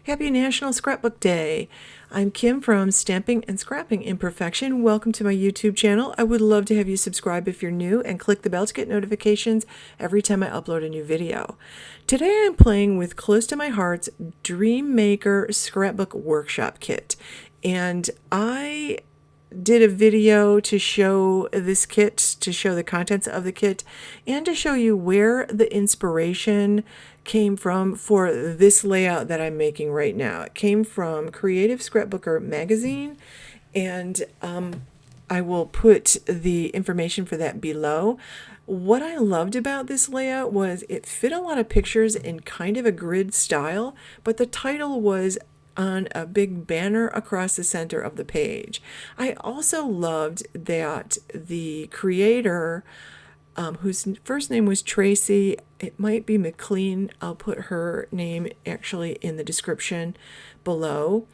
Happy National Scrapbook Day. I'm Kim from Stamping and Scrapping Imperfection. Welcome to my YouTube channel. I would love to have you subscribe if you're new and click the bell to get notifications every time I upload a new video. Today I'm playing with Close to My Heart's Dream Maker Scrapbook Workshop Kit. And I did a video to show this kit, to show the contents of the kit, and to show you where the inspiration came from for this layout that I'm making right now. It came from Creative Scrapbooker magazine, and I will put the information for that below. What I loved about this layout was it fit a lot of pictures in kind of a grid style, but the title was on a big banner across the center of the page. I also loved that the creator, whose first name was Tracy, it might be McLean, I'll put her name actually in the description below,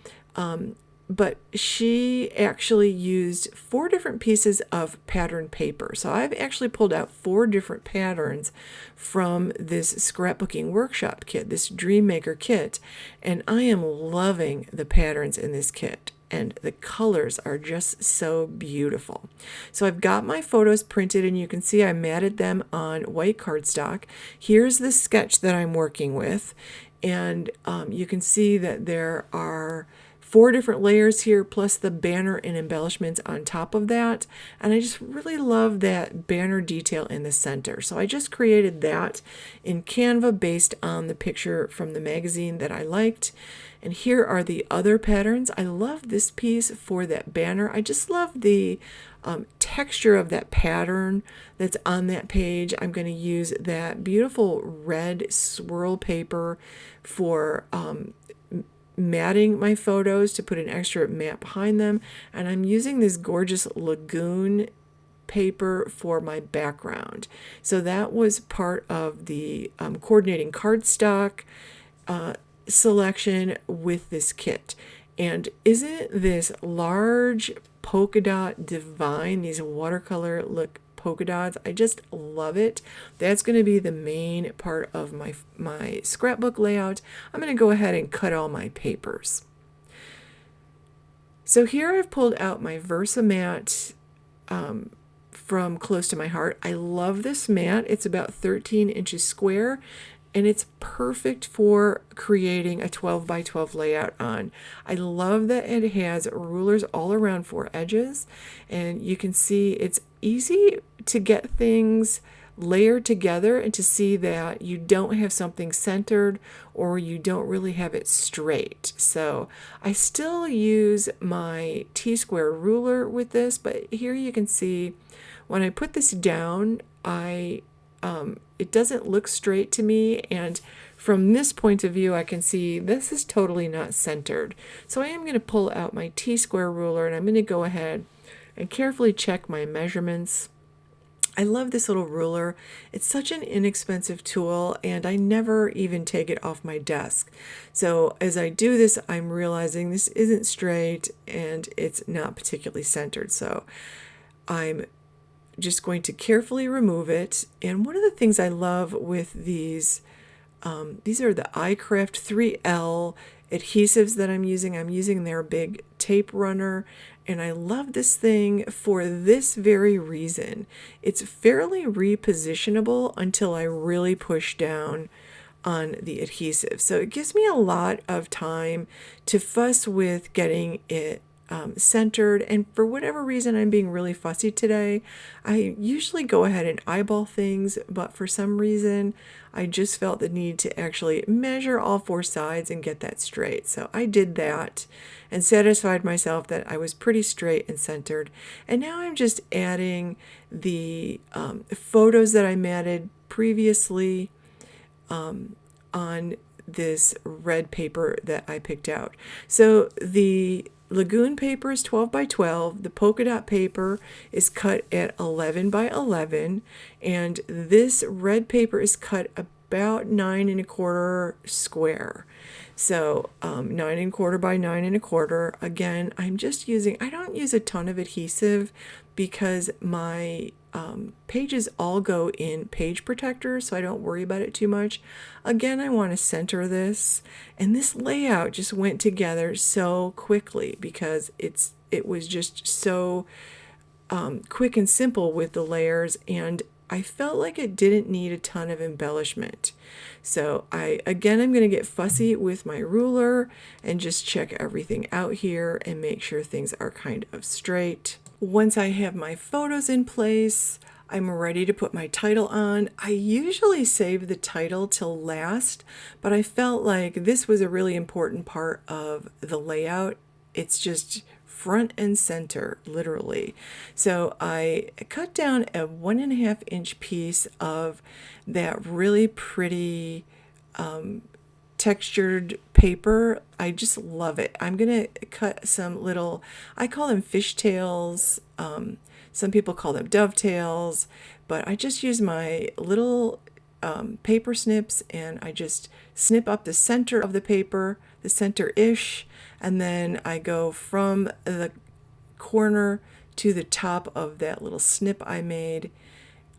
but she actually used 4 different pieces of pattern paper. So I've actually pulled out 4 different patterns from this scrapbooking workshop kit, this Dream Maker kit, and I am loving the patterns in this kit. And the colors are just so beautiful. So I've got my photos printed, and you can see I matted them on white cardstock. Here's the sketch that I'm working with, and you can see that there are 4 different layers here, plus the banner and embellishments on top of that. And I just really love that banner detail in the center. So I just created that in Canva based on the picture from the magazine that I liked. And here are the other patterns. I love this piece for that banner. I just love the texture of that pattern that's on that page. I'm going to use that beautiful red swirl paper for matting my photos to put an extra mat behind them, and I'm using this gorgeous lagoon paper for my background. So that was part of the coordinating cardstock selection with this kit. And isn't this large polka dot divine, these watercolor look polka dots? I just love it. That's going to be the main part of my scrapbook layout. I'm going to go ahead and cut all my papers. So here I've pulled out my Versa mat from Close to My Heart. I love this mat. It's about 13 inches square, and it's perfect for creating a 12 by 12 layout on. I love that it has rulers all around 4 edges, and you can see it's easy to get things layered together and to see that you don't have something centered or you don't really have it straight. So I still use my T-square ruler with this, but here you can see when I put this down, it doesn't look straight to me, and from this point of view I can see this is totally not centered. So I am going to pull out my T-square ruler, and I'm going to go ahead and carefully check my measurements. I love this little ruler. It's such an inexpensive tool, and I never even take it off my desk. So as I do this, I'm realizing this isn't straight and it's not particularly centered. So I'm just going to carefully remove it. And one of the things I love with these are the iCraft 3L adhesives that I'm using their big tape runner, and I love this thing for this very reason. It's fairly repositionable until I really push down on the adhesive. So it gives me a lot of time to fuss with getting it centered, and for whatever reason I'm being really fussy today. I usually go ahead and eyeball things, but for some reason I just felt the need to actually measure all 4 sides and get that straight. So I did that and satisfied myself that I was pretty straight and centered. And now I'm just adding the photos that I matted previously on this red paper that I picked out. So the lagoon paper is 12 by 12. The polka dot paper is cut at 11 by 11, and this red paper is cut about 9 1/4 square. So 9 1/4 by 9 1/4. Again, I'm just using, I don't use a ton of adhesive because my pages all go in page protector, so I don't worry about it too much. Again, I want to center this, and this layout just went together so quickly because it was just so quick and simple with the layers, and I felt like it didn't need a ton of embellishment. So I'm going to get fussy with my ruler and just check everything out here and make sure things are kind of straight. Once I have my photos in place, I'm ready to put my title on. I usually save the title till last, but I felt like this was a really important part of the layout. It's just front and center, literally. So I cut down a 1.5 inch piece of that really pretty textured paper. I just love it. I'm gonna cut some little, I call them fishtails. Some people call them dovetails, but I just use my little paper snips, and I just snip up the center of the paper, the center-ish, and then I go from the corner to the top of that little snip I made,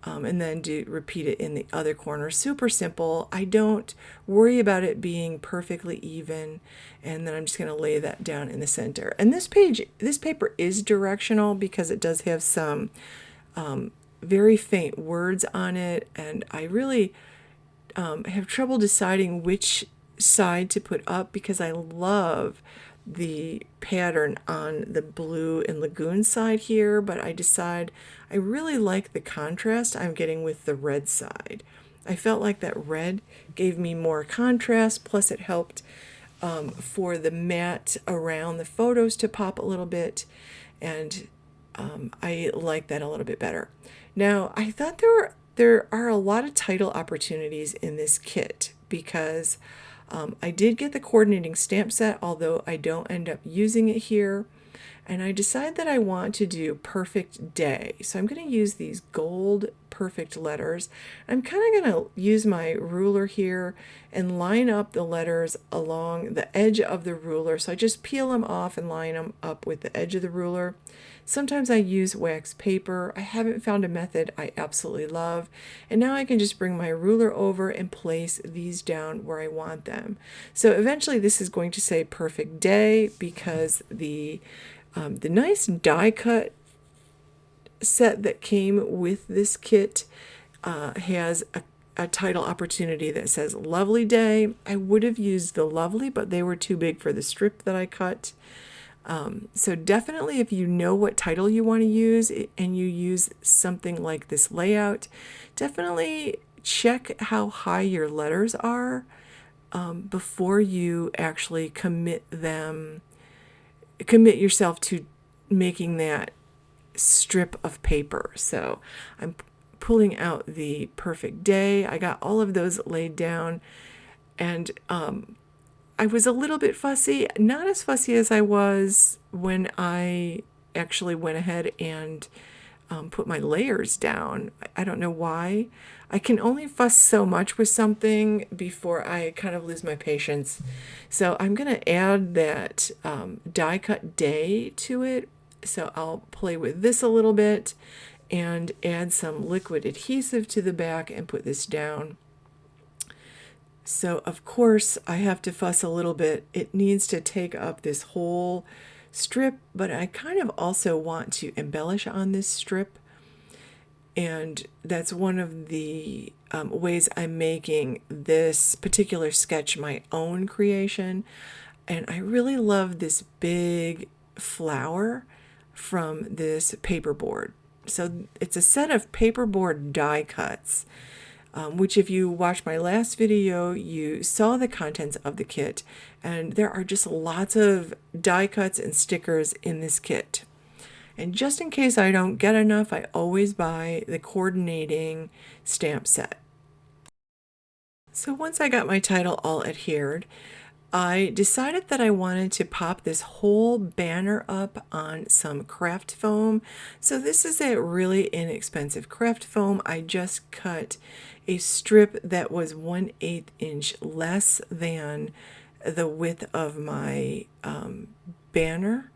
and then repeat it in the other corner. Super simple. I don't worry about it being perfectly even, and then I'm just going to lay that down in the center. And this paper is directional because it does have some very faint words on it, and I really have trouble deciding which side to put up because I love the pattern on the blue and lagoon side here, but I decide I really like the contrast I'm getting with the red side. I felt like that red gave me more contrast, plus it helped for the matte around the photos to pop a little bit, and I like that a little bit better. Now, I thought there are a lot of title opportunities in this kit because I did get the coordinating stamp set, although I don't end up using it here. And I decided that I want to do perfect day. So I'm going to use these gold perfect letters. I'm kind of going to use my ruler here and line up the letters along the edge of the ruler. So I just peel them off and line them up with the edge of the ruler. Sometimes I use wax paper. I haven't found a method I absolutely love. And now I can just bring my ruler over and place these down where I want them. So eventually this is going to say perfect day because the nice die cut set that came with this kit has a title opportunity that says lovely day. I would have used the lovely, but they were too big for the strip that I cut. So definitely if you know what title you want to use and you use something like this layout, definitely check how high your letters are before you actually commit yourself to making that strip of paper. So I'm pulling out the perfect day. I got all of those laid down, and I was a little bit fussy, not as fussy as I was when I actually went ahead and put my layers down. I don't know why. I can only fuss so much with something before I kind of lose my patience. So I'm going to add that die cut day to it. So I'll play with this a little bit and add some liquid adhesive to the back and put this down. So of course I have to fuss a little bit. It needs to take up this whole strip, but I kind of also want to embellish on this strip. And that's one of the ways I'm making this particular sketch my own creation. And I really love this big flower from this paperboard. So it's a set of paperboard die cuts, which if you watched my last video, you saw the contents of the kit. And there are just lots of die cuts and stickers in this kit. And just in case I don't get enough, I always buy the coordinating stamp set. So once I got my title all adhered, I decided that I wanted to pop this whole banner up on some craft foam. So this is a really inexpensive craft foam. I just cut a strip that was 1/8 inch less than the width of my banner.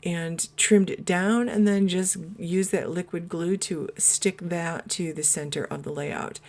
and trimmed it down, and then just use that liquid glue to stick that to the center of the layout.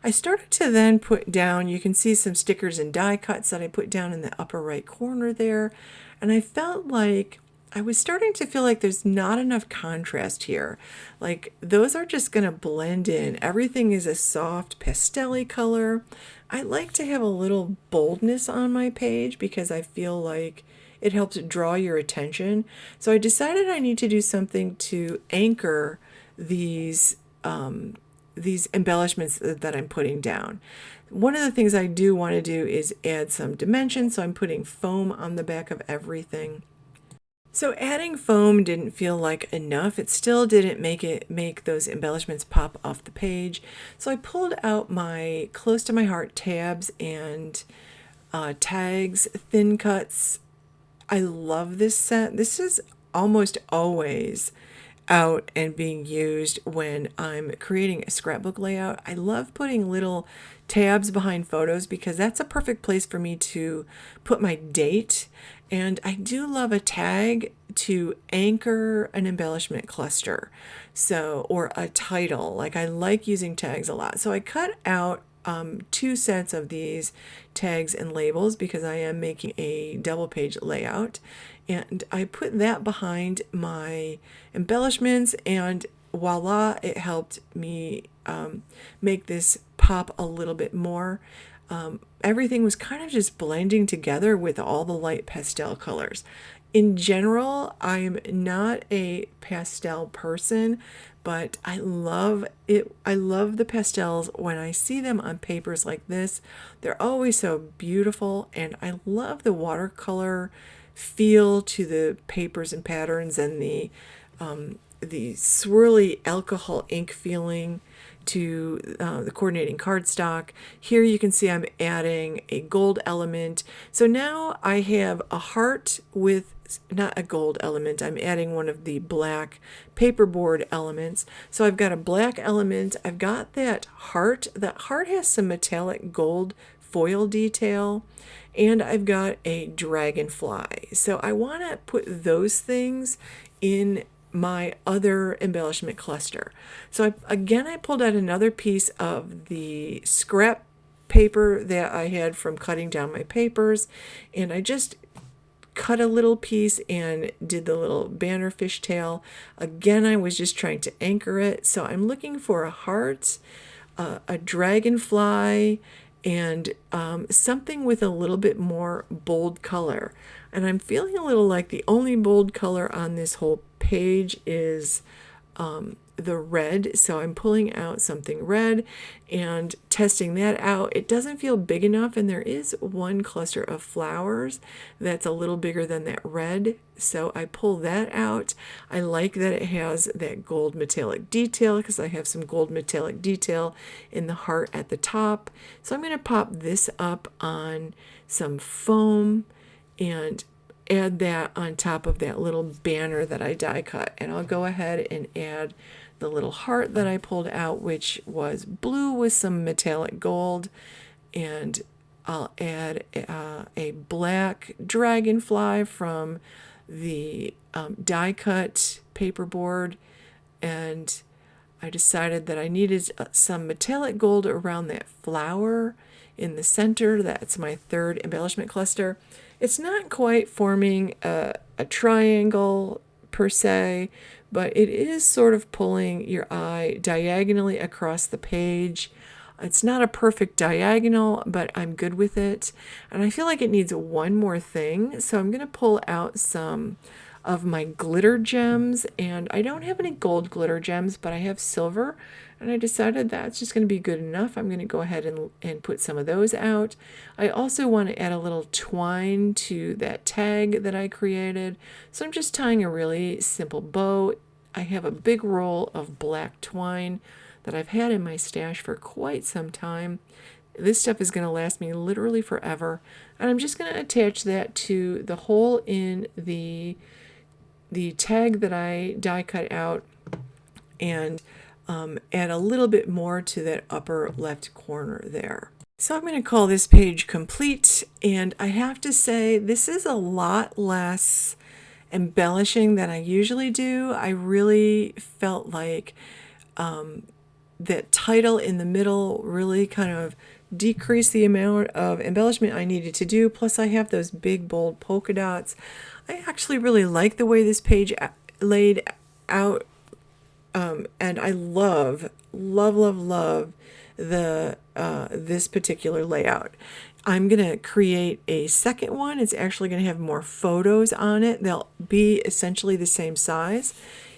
I started to then put down, you can see some stickers and die cuts that I put down in the upper right corner there, and I felt like I was starting to feel like there's not enough contrast here. Like those are just going to blend in. Everything is a soft pastel-y color. I like to have a little boldness on my page because I feel like it helps draw your attention. So I decided I need to do something to anchor these embellishments that I'm putting down. One of the things I do want to do is add some dimension, so I'm putting foam on the back of everything. So adding foam didn't feel like enough. It still didn't make those embellishments pop off the page. So I pulled out my close to my heart tabs and tags, thin cuts. I love this set. This is almost always out and being used when I'm creating a scrapbook layout. I love putting little tabs behind photos because that's a perfect place for me to put my date. And I do love a tag to anchor an embellishment cluster, so, or a title. Like I like using tags a lot. So I cut out 2 sets of these tags and labels because I am making a double page layout, and I put that behind my embellishments, and voila, it helped me make this pop a little bit more. Everything was kind of just blending together with all the light pastel colors. In general, I'm not a pastel person, but I love it. I love the pastels when I see them on papers like this. They're always so beautiful, and I love the watercolor feel to the papers and patterns, and the swirly alcohol ink feeling to the coordinating cardstock. Here you can see I'm adding a gold element. So now I have a heart with not a gold element. I'm adding one of the black paperboard elements. So I've got a black element. I've got that heart. That heart has some metallic gold foil detail. And I've got a dragonfly. So I want to put those things in my other embellishment cluster. So I pulled out another piece of the scrap paper that I had from cutting down my papers, and I just cut a little piece and did the little banner fishtail. Again, I was just trying to anchor it. So I'm looking for a heart, a dragonfly, and something with a little bit more bold color. And I'm feeling a little like the only bold color on this whole page is the red. So I'm pulling out something red and testing that out. It doesn't feel big enough, and there is one cluster of flowers that's a little bigger than that red. So I pull that out. I like that it has that gold metallic detail because I have some gold metallic detail in the heart at the top. So I'm going to pop this up on some foam and add that on top of that little banner that I die cut. And I'll go ahead and add the little heart that I pulled out, which was blue with some metallic gold. And I'll add a black dragonfly from the die cut paperboard. And I decided that I needed some metallic gold around that flower in the center. That's my third embellishment cluster. It's not quite forming a triangle per se, but it is sort of pulling your eye diagonally across the page. It's not a perfect diagonal, but I'm good with it. And I feel like it needs one more thing. So I'm going to pull out some of my glitter gems, and I don't have any gold glitter gems, but I have silver, and I decided that's just going to be good enough. I'm going to go ahead and put some of those out. I also want to add a little twine to that tag that I created, so I'm just tying a really simple bow. I have a big roll of black twine that I've had in my stash for quite some time. This stuff is going to last me literally forever, and I'm just going to attach that to the hole in the tag that I die cut out, and add a little bit more to that upper left corner there. So I'm going to call this page complete, and I have to say this is a lot less embellishing that I usually do. I really felt like that title in the middle really kind of decreased the amount of embellishment I needed to do. Plus I have those big bold polka dots. I actually really like the way this page laid out, and I love the this particular layout. I'm gonna create a second one. It's actually gonna have more photos on it. They'll be essentially the same size.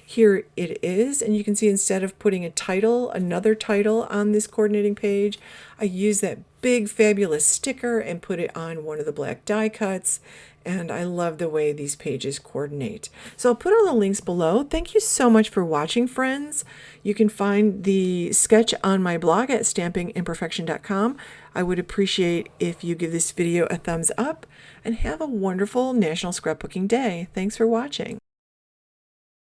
Here it is, and you can see instead of putting a title, another title on this coordinating page, I use that big fabulous sticker and put it on one of the black die cuts, and I love the way these pages coordinate. So I'll put all the links below. Thank you so much for watching, friends. You can find the sketch on my blog at stampingimperfection.com. I would appreciate if you give this video a thumbs up, and have a wonderful National Scrapbooking Day. Thanks for watching.